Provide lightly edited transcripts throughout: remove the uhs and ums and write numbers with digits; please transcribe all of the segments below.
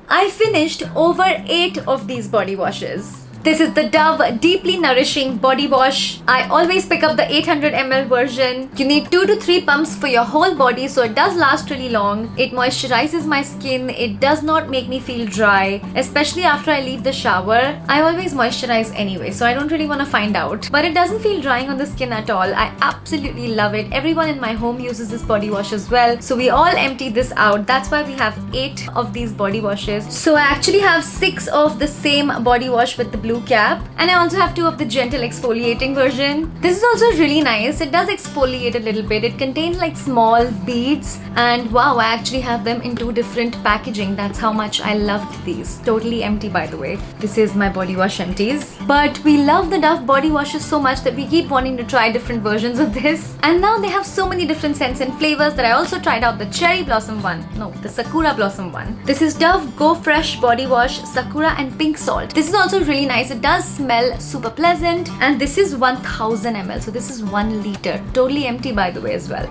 I finished over 8 of these body washes. This is the Dove Deeply Nourishing Body Wash. I always pick up the 800 ml version. You need 2 to 3 pumps for your whole body, so it does last really long. It moisturizes my skin. It does not make me feel dry, especially after I leave the shower. I always moisturize anyway, so I don't really want to find out. But it doesn't feel drying on the skin at all. I absolutely love it. Everyone in my home uses this body wash as well, so we all empty this out. That's why we have 8 of these body washes. So I actually have 6 of the same body wash with the blue cap, and I also have 2 of the gentle exfoliating version. This is also really nice. It does exfoliate a little bit. It contains like small beads, and wow, I actually have them in 2 different packaging. That's how much I loved these. Totally empty, by the way. This is my body wash empties. But we love the Dove body washes so much that we keep wanting to try different versions of this, and now they have so many different scents and flavors that I also tried out the cherry blossom one. No, the Sakura blossom one. This is Dove Go Fresh body wash, Sakura and pink salt. This is also really nice. It does smell super pleasant, and this is 1000 ml, so this is 1 liter. Totally empty, by the way, as well.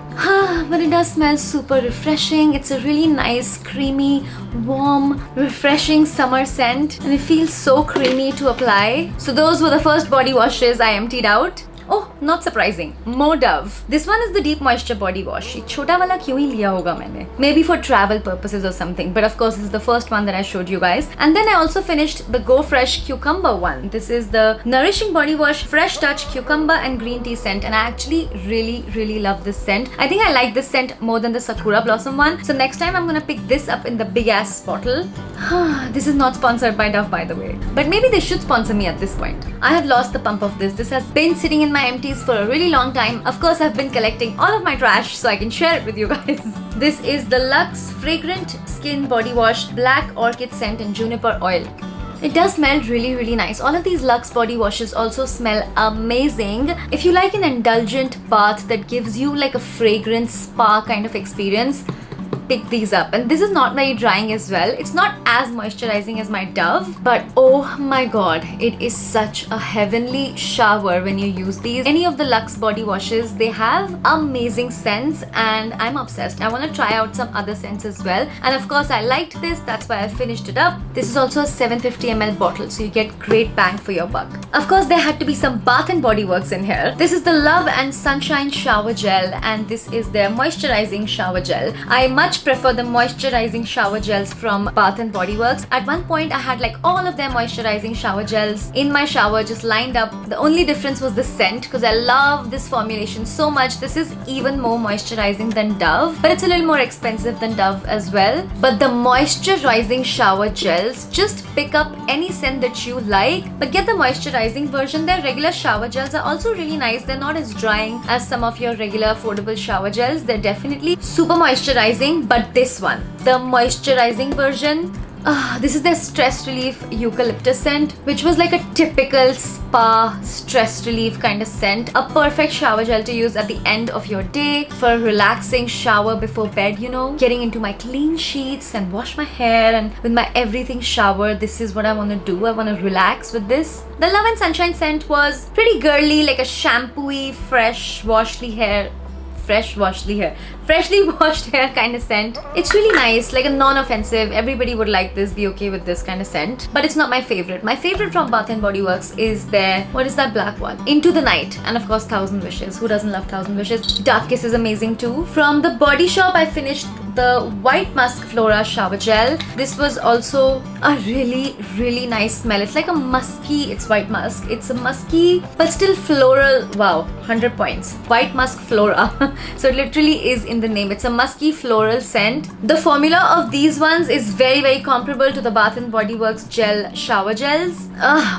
But it does smell super refreshing. It's a really nice, creamy, warm, refreshing summer scent, and it feels so creamy to apply. So those were the first body washes I emptied out. Oh, not surprising. More Dove. This one is the Deep Moisture Body Wash. ये छोटा वाला क्यों ही लिया होगा मैंने? Maybe for travel purposes or something. But of course, this is the first one that I showed you guys. And then I also finished the Go Fresh Cucumber one. This is the Nourishing Body Wash, Fresh Touch Cucumber and Green Tea scent. And I actually really love this scent. I think I like this scent more than the Sakura Blossom one. So next time I'm gonna pick this up in the big ass bottle. This is not sponsored by Dove, by the way. But maybe they should sponsor me at this point. I have lost the pump of this. This has been sitting in my empties for a really long time. Of course, I've been collecting all of my trash so I can share it with you guys. This is the Luxe Fragrant Skin Body Wash, Black Orchid Scent and Juniper Oil. It does smell really nice. All of these Luxe body washes also smell amazing. If you like an indulgent bath that gives you like a fragrance spa kind of experience, pick these up. And this is not very drying as well. It's not as moisturizing as my Dove, but oh my god, it is such a heavenly shower when you use these. Any of the Luxe body washes, they have amazing scents, and I'm obsessed. I want to try out some other scents as well. And of course, I liked this. That's why I finished it up. This is also a 750 ml bottle, so you get great bang for your buck. Of course, there had to be some Bath and Body Works in here. This is the Love and Sunshine Shower Gel, and this is their moisturizing shower gel. I much prefer the moisturizing shower gels from Bath and Body Works. At one point, I had like all of their moisturizing shower gels in my shower just lined up. The only difference was the scent, because I love this formulation so much. This is even more moisturizing than Dove, but it's a little more expensive than Dove as well. But the moisturizing shower gels, just pick up any scent that you like, but get the moisturizing version. Their regular shower gels are also really nice. They're not as drying as some of your regular affordable shower gels. They're definitely super moisturizing, but this one, the moisturizing version, this is their stress relief eucalyptus scent, which was like a typical spa stress relief kind of scent. A perfect shower gel to use at the end of your day for a relaxing shower before bed, you know, getting into my clean sheets and wash my hair, and with my everything shower, this is what I want to do. I want to relax with this. The Love and Sunshine scent was pretty girly, like a shampooy, freshly washed hair kind of scent. It's really nice, like a non-offensive, everybody would like this, be okay with this kind of scent. But it's not my favorite. My favorite from Bath and Body Works is their, what is that black one? Into the Night. And of course, 1000 Wishes. Who doesn't love 1000 Wishes? Dark Kiss is amazing too. From the Body Shop, I finished the White Musk Flora shower gel. This was also a really nice smell. It's like a musky, it's white musk. It's a musky but still floral. Wow, 100 points. White Musk Flora. So it literally is in the name. It's a musky floral scent. The formula of these ones is very comparable to the Bath and Body Works gel shower gels.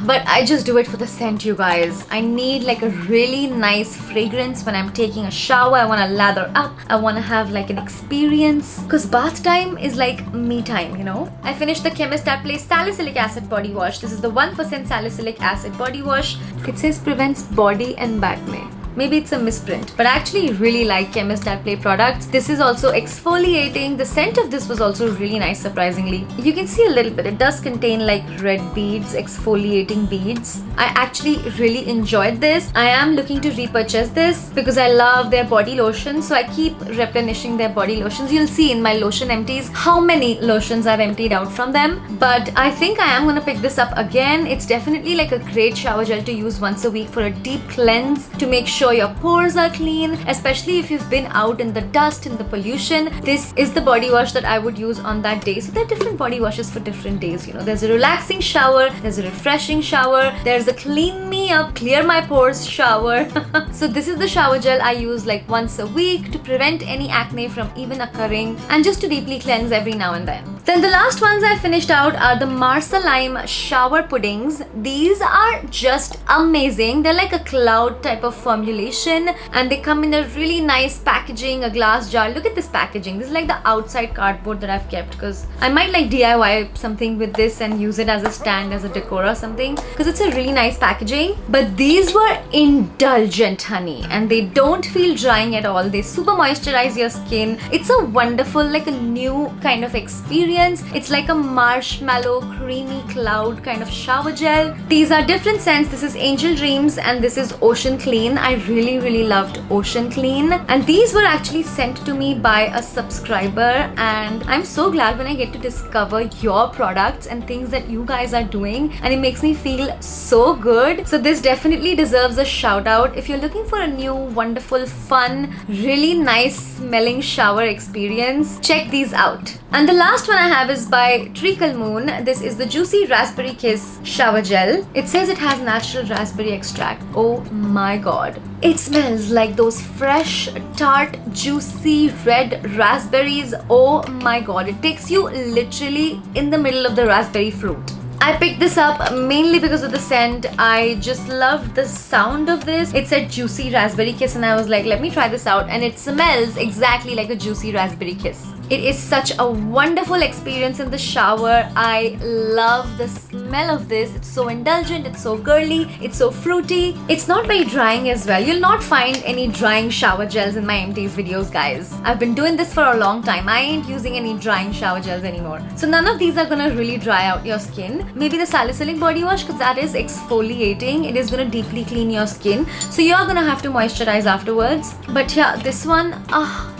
But I just do it for the scent, you guys. I need like a really nice fragrance when I'm taking a shower. I want to lather up. I want to have like an experience, because bath time is like me time, you know. I finished the Chemist at Place Salicylic Acid Body Wash. This is the 1% Salicylic Acid Body Wash. It says prevents body and acne. Maybe it's a misprint, but I actually really like Chemist that Play products. This is also exfoliating. The scent of this was also really nice, surprisingly. You can see a little bit. It does contain like red beads, exfoliating beads. I actually really enjoyed this. I am looking to repurchase this because I love their body lotion, so I keep replenishing their body lotions. You'll see in my lotion empties how many lotions I've emptied out from them, but I think I am gonna pick this up again. It's definitely like a great shower gel to use once a week for a deep cleanse, to make sure your pores are clean, especially if you've been out in the dust, in the pollution. This is the body wash that I would use on that day. So there are different body washes for different days. You know, there's a relaxing shower, there's a refreshing shower, there's a clean me up, clear my pores shower. So this is the shower gel I use like once a week to prevent any acne from even occurring, and just to deeply cleanse every now and then. Then the last ones I finished out are the Marca Lime shower puddings. These are just amazing. They're like a cloud type of formulation, and they come in a really nice packaging, a glass jar. Look at this packaging. This is like the outside cardboard that I've kept, because I might like DIY something with this and use it as a stand, as a decor or something, because it's a really nice packaging. But these were indulgent, honey, and they don't feel drying at all. They super moisturize your skin. It's a wonderful, like a new kind of experience. It's like a marshmallow creamy cloud kind of shower gel. These are different scents. This is Angel Dreams and this is Ocean Clean. I really loved Ocean Clean, and these were actually sent to me by a subscriber, and I'm so glad when I get to discover your products and things that you guys are doing, and it makes me feel so good. So this definitely deserves a shout out. If you're looking for a new wonderful, fun, really nice smelling shower experience, check these out. And the last one I have is by Treaclemoon. This is the Juicy Raspberry Kiss shower gel. It says it has natural raspberry extract. Oh my god. It smells like those fresh, tart, juicy red raspberries. Oh my god. It takes you literally in the middle of the raspberry fruit. I picked this up mainly because of the scent. I just loved the sound of this. It said Juicy Raspberry Kiss and I was like, let me try this out, and it smells exactly like a Juicy Raspberry Kiss. It is such a wonderful experience in the shower. I love the smell of this. It's so indulgent, it's so girly, it's so fruity. It's not very drying as well. You'll not find any drying shower gels in my empties videos, guys. I've been doing this for a long time. I ain't using any drying shower gels anymore. So none of these are gonna really dry out your skin. Maybe the Salicylic body wash, because that is exfoliating. It is gonna deeply clean your skin. So you're gonna have to moisturize afterwards. But yeah, this one,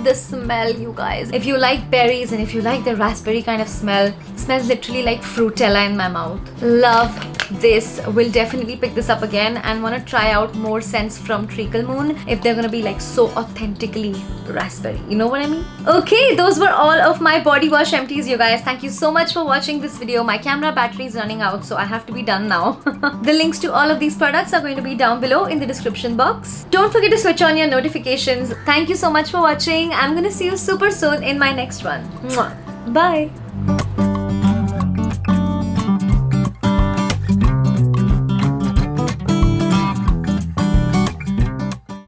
the smell, you guys. If you like berries and if you like the raspberry kind of smell, it smells literally like Fruitella in my mouth. Love this. Will definitely pick this up again and want to try out more scents from Treaclemoon if they're gonna be like so authentically raspberry. You know what I mean? Okay, those were all of my body wash empties, you guys. Thank you so much for watching this video. My camera battery is running out, so I have to be done now. The links to all of these products are going to be down below in the description box. Don't forget to switch on your notifications. Thank you so much for watching. I'm gonna see you super soon in my next one. Mwah. Bye.